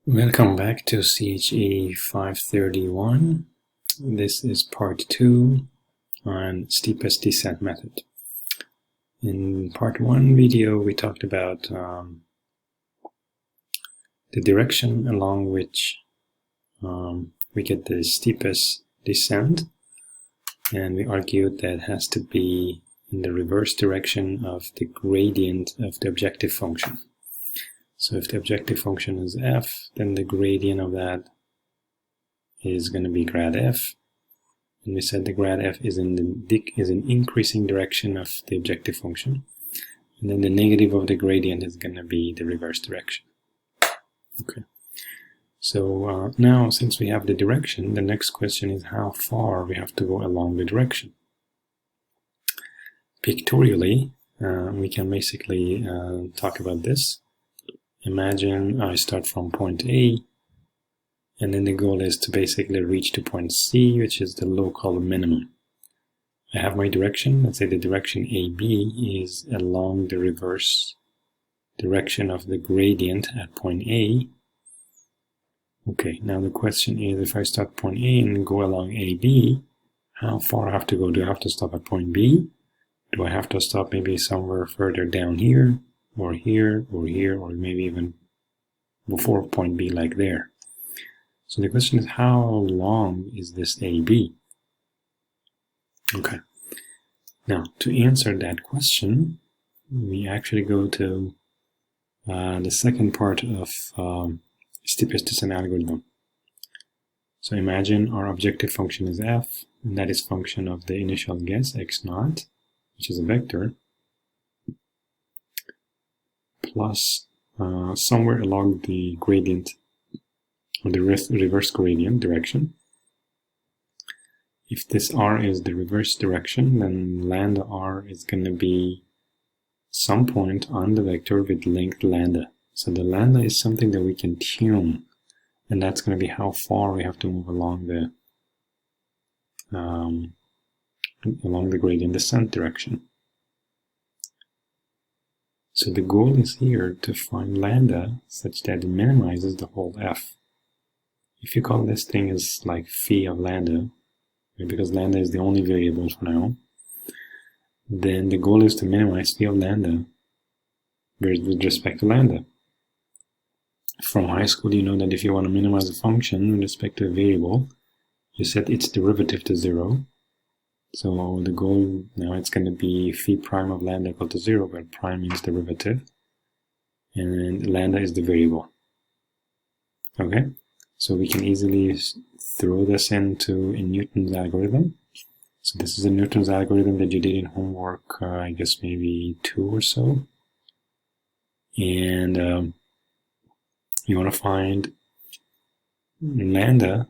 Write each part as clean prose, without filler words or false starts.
Welcome back to che531. This is part 2 on steepest descent method. In part 1 video we talked about the direction along which we get the steepest descent, and we argued that it has to be in the reverse direction of the gradient of the objective function. So if the objective function is f, then the gradient of that is going to be grad f. And we said the grad f is in an increasing direction of the objective function. And then the negative of the gradient is going to be the reverse direction. Okay. So now, since we have the direction, the next question is how far we have to go along the direction. Pictorially, we can basically talk about this. Imagine I start from point A, and then the goal is to basically reach to point C, which is the local minimum. I have my direction. Let's say the direction AB is along the reverse direction of the gradient at point A. Okay, now the question is, if I start point A and go along AB, how far I have to go? Do I have to stop at point B? Do I have to stop maybe somewhere further down here? Or here, or here, or maybe even before point B, like there. So the question is, how long is this AB? Okay. Now, to answer that question, we actually go to the second part of steepest descent algorithm. So imagine our objective function is f, and that is function of the initial guess, x0, which is a vector, plus somewhere along the gradient or the reverse gradient direction. If this r is the reverse direction, then lambda r is going to be some point on the vector with length lambda. So the lambda is something that we can tune, and that's going to be how far we have to move along the gradient descent direction. So the goal is here to find lambda such that it minimizes the whole f. If you call this thing as like phi of lambda, because lambda is the only variable for now, then the goal is to minimize phi of lambda with respect to lambda. From high school, you know that if you want to minimize a function with respect to a variable, you set its derivative to 0. So the goal now, it's going to be phi prime of lambda equal to 0, where prime means derivative, and lambda is the variable. Okay, so we can easily throw this into Newton's algorithm. So this is a Newton's algorithm that you did in homework, I guess maybe 2 or so. And you want to find lambda,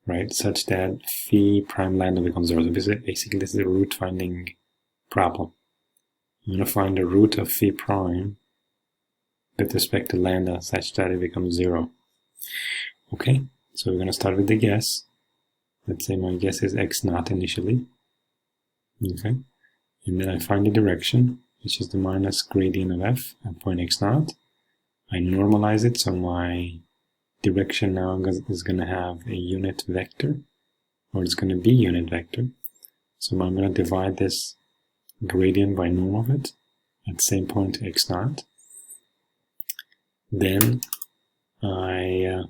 right, such that phi prime lambda becomes 0. So basically this is a root finding problem. You want to find the root of phi prime with respect to lambda such that it becomes 0. Okay, so we're going to start with the guess. Let's say my guess is x0 initially. Okay, and then I find the direction, which is the minus gradient of f at point x0. I normalize it, so my direction now is going to have a unit vector, or it's going to be unit vector. So I'm going to divide this gradient by norm of it at the same point x0. Then I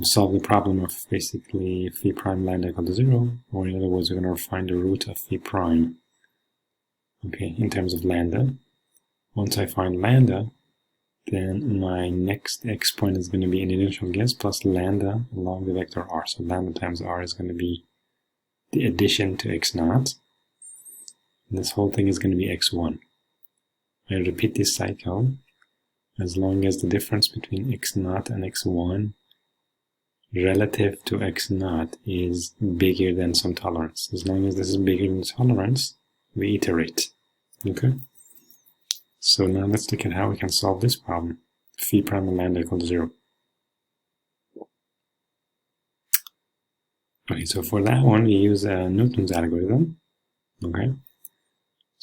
solve the problem of basically phi prime lambda equal to 0, or in other words, we're going to find the root of phi prime. Okay, in terms of lambda. Once I find lambda, then my next x point is going to be an initial guess plus lambda along the vector r. So lambda times r is going to be the addition to x0. And this whole thing is going to be x1. I repeat this cycle as long as the difference between x0 and x1 relative to x0 is bigger than some tolerance. As long as this is bigger than the tolerance, we iterate. Okay? So now let's look at how we can solve this problem. Phi prime of lambda equal to 0. Okay, so for that one, we use Newton's algorithm. Okay?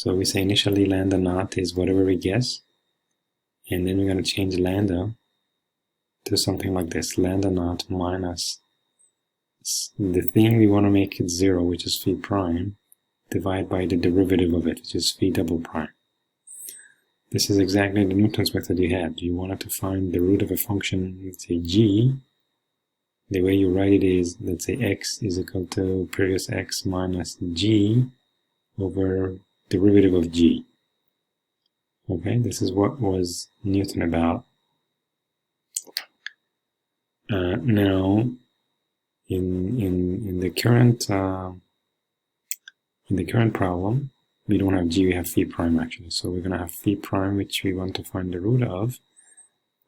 So we say initially lambda naught is whatever we guess. And then we're going to change lambda to something like this, lambda naught minus the thing we want to make it 0, which is phi prime, divided by the derivative of it, which is phi double prime. This is exactly the Newton's method you had. You wanted to find the root of a function, let's say g. The way you write it is, let's say x is equal to previous x minus g over derivative of g. Okay, this is what was Newton about. Now, in the current problem, we don't have g, we have phi prime actually. So we're going to have phi prime, which we want to find the root of.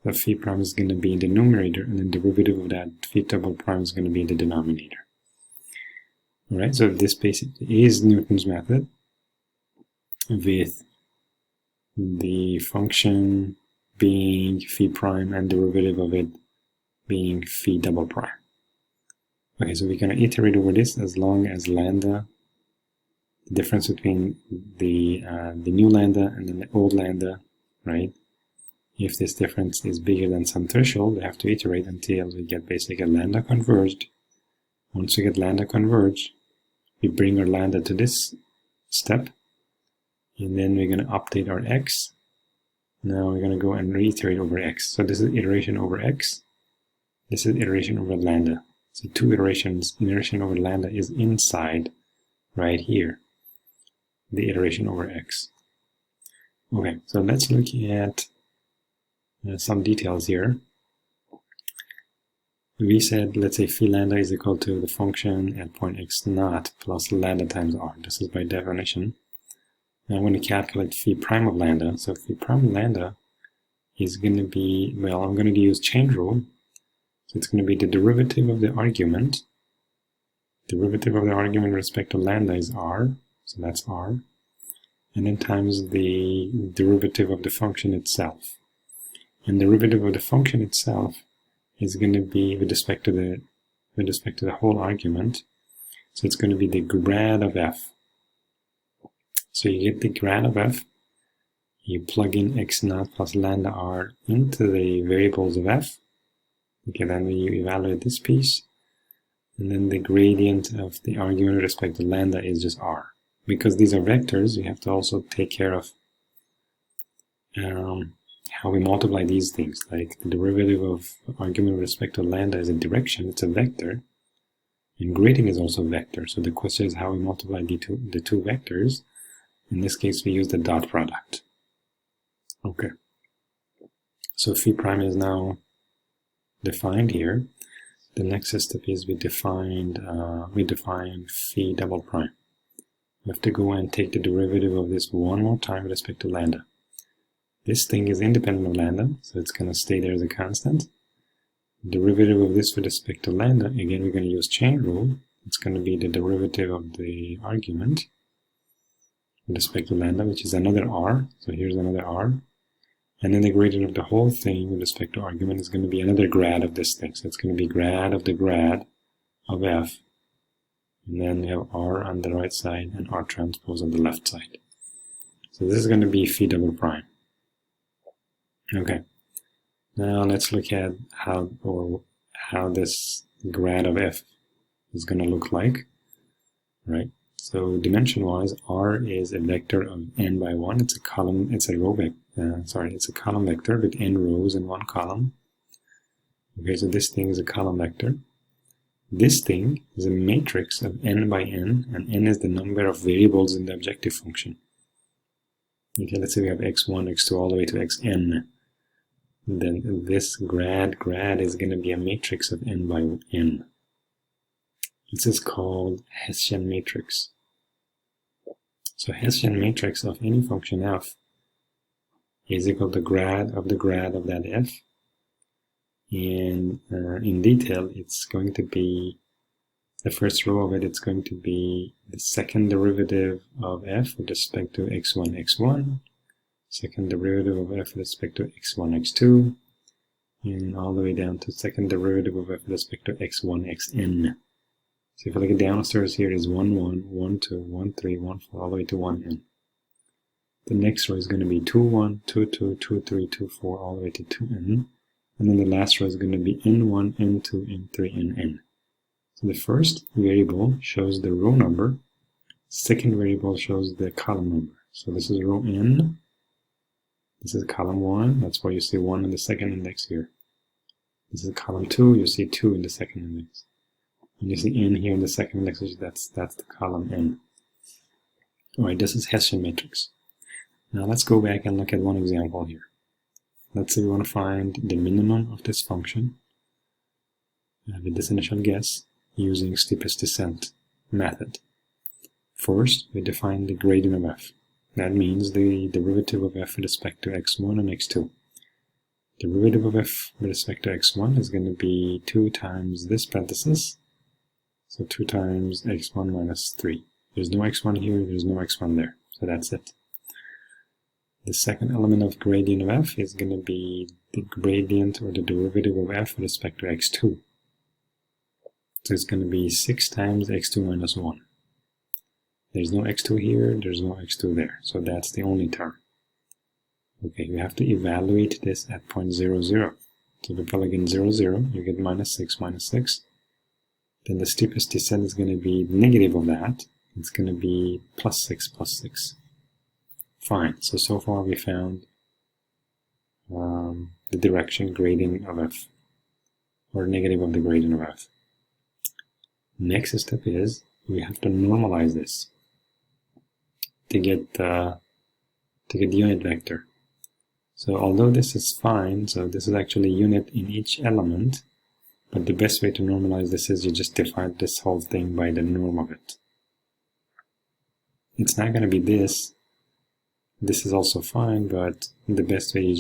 The phi prime is going to be in the numerator, and the derivative of that phi double prime is going to be in the denominator. Alright, so this basically is Newton's method with the function being phi prime and derivative of it being phi double prime. Okay, so we're going to iterate over this as long as lambda, the difference between the new lambda and then the old lambda, right? If this difference is bigger than some threshold, we have to iterate until we get basically lambda converged. Once we get lambda converged, we bring our lambda to this step, and then we're going to update our x. Now we're going to go and reiterate over x. So this is iteration over x. This is iteration over lambda. So two iterations. Iteration over lambda is inside right here, the iteration over x. Okay, so let's look at some details here. We said, let's say phi lambda is equal to the function at point x naught plus lambda times r. This is by definition. Now I'm going to calculate phi prime of lambda. So phi prime of lambda is going to be, well, I'm going to use chain rule. So it's going to be the derivative of the argument. Derivative of the argument with respect to lambda is r. So that's r. And then times the derivative of the function itself. And the derivative of the function itself is going to be with respect to the whole argument. So it's going to be the grad of f. So you get the grad of f. You plug in x naught plus lambda r into the variables of f. Okay, then we evaluate this piece. And then the gradient of the argument with respect to lambda is just r. Because these are vectors, we have to also take care of how we multiply these things. Like the derivative of argument with respect to lambda is a direction, it's a vector. And gradient is also a vector. So the question is how we multiply the two vectors. In this case, we use the dot product. Okay. So phi prime is now defined here. The next step is we define phi double prime. We have to go and take the derivative of this one more time with respect to lambda. This thing is independent of lambda, so it's going to stay there as a constant. Derivative of this with respect to lambda, again we're going to use chain rule. It's going to be the derivative of the argument with respect to lambda, which is another r. So here's another r. And then the gradient of the whole thing with respect to argument is going to be another grad of this thing. So it's going to be grad of the grad of f. And then we have r on the right side and r transpose on the left side. So this is going to be phi double prime. Okay. Now let's look at how this grad of f is going to look like. Right. So dimension-wise, r is a vector of n by 1. It's a column. It's a row vector. It's a column vector with n rows in one column. Okay, so this thing is a column vector. This thing is a matrix of n by n, and n is the number of variables in the objective function. Okay, let's say we have x1, x2, all the way to xn. Then this grad is going to be a matrix of n by n. This is called Hessian Matrix. So Hessian Matrix of any function f is equal to grad of that f. And in detail, it's going to be the first row of it. It's going to be the second derivative of f with respect to x1, x1. Second derivative of f with respect to x1, x2. And all the way down to second derivative of f with respect to x1, xn. So if you look at downstairs here, it is 1, 1, 1, 2, 1, 3, 1, 4, all the way to 1n. The next row is going to be 2, 1, 2, 2, 2, 3, 2, 4, all the way to 2n. And then the last row is going to be n1, n2, n3, and n. So the first variable shows the row number. Second variable shows the column number. So this is row n. This is column 1. That's why you see 1 in the second index here. This is column 2. You see 2 in the second index. And you see n here in the second index. That's the column n. Alright, this is Hessian Matrix. Now let's go back and look at one example here. Let's say we want to find the minimum of this function with this initial guess using steepest descent method. First, we define the gradient of f. That means the derivative of f with respect to x1 and x2. Derivative of f with respect to x1 is going to be 2 times this parenthesis, so 2 times x1 minus 3. There's no x1 here, there's no x1 there, so that's it. The second element of gradient of f is going to be the gradient or the derivative of f with respect to x2. So it's going to be 6 times x2 minus 1. There's no x2 here, there's no x2 there, so that's the only term. Okay, you have to evaluate this at point 0, 0. So if you plug in 0, 0, you get minus 6, minus 6. Then the steepest descent is going to be negative of that. It's going to be plus 6, plus 6. Fine, so far we found the direction gradient of f, or negative of the gradient of f. Next step is we have to normalize this to get the unit vector. So although this is fine, so this is actually unit in each element, but the best way to normalize this is you just divide this whole thing by the norm of it. It's not going to be this. This is also fine, but the best way you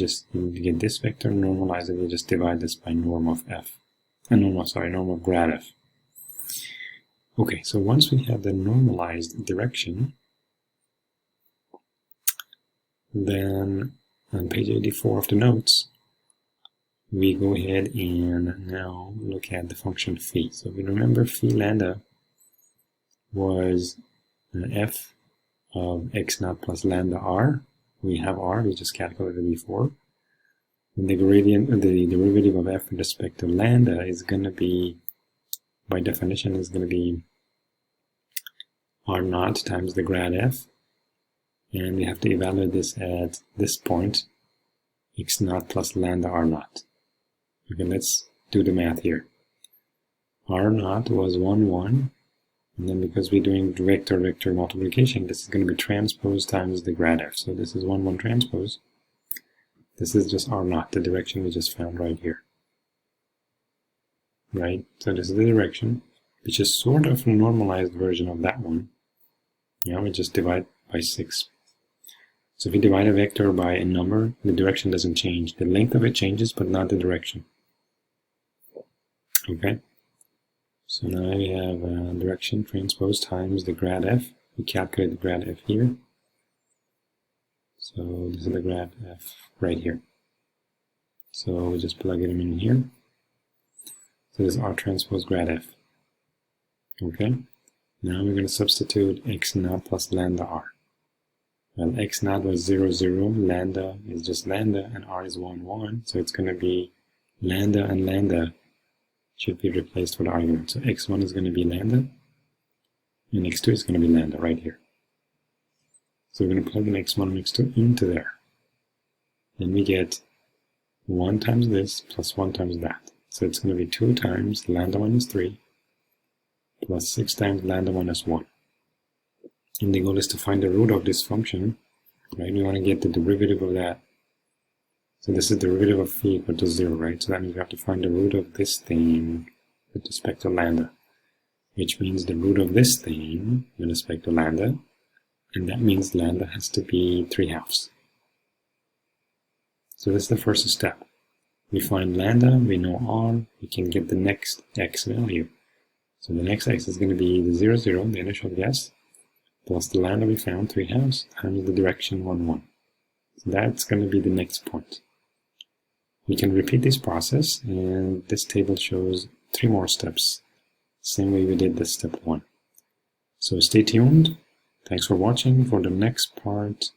get this vector, normalize it, you just divide this by norm of f. Norm of grad f. Okay, so once we have the normalized direction, then on page 84 of the notes, we go ahead and now look at the function phi. So we remember phi lambda was f of x naught plus lambda r. We have r, we just calculated before. And the gradient, the derivative of f with respect to lambda is going to be, by definition, is going to be r naught times the grad f. And we have to evaluate this at this point, x naught plus lambda r naught. Okay, let's do the math here. R naught was 1, 1. And then because we're doing vector-vector multiplication, this is going to be transpose times the grad f. So this is 1, 1 transpose. This is just r naught, the direction we just found right here. Right? So this is the direction, which is sort of a normalized version of that one. Yeah, we just divide by 6. So if you divide a vector by a number, the direction doesn't change. The length of it changes, but not the direction. Okay? So now we have direction transpose times the grad f. We calculate the grad f here. So this is the grad f right here. So we just plug it in here. So this is r transpose grad f. Okay. Now we're going to substitute x naught plus lambda r. Well, x naught was 0, 0. Lambda is just lambda, and r is 1, 1. So it's going to be lambda and lambda should be replaced for the argument. So x1 is going to be lambda, and x2 is going to be lambda right here. So we're going to plug in x1 and x2 into there. Then we get 1 times this plus 1 times that. So it's going to be 2 times lambda minus 3 plus 6 times lambda minus 1. And the goal is to find the root of this function, right? We want to get the derivative of that. So this is the derivative of phi equal to 0, right? So that means we have to find the root of this thing with respect to lambda, which means the root of this thing with respect to lambda, and that means lambda has to be 3/2. So this is the first step. We find lambda, we know r, we can get the next x value. So the next x is going to be the 0, 0, the initial guess, plus the lambda we found, 3/2, times the direction 1, 1. So that's going to be the next point. We can repeat this process, and this table shows 3 more steps, same way we did this step 1. So stay tuned. Thanks for watching. For the next part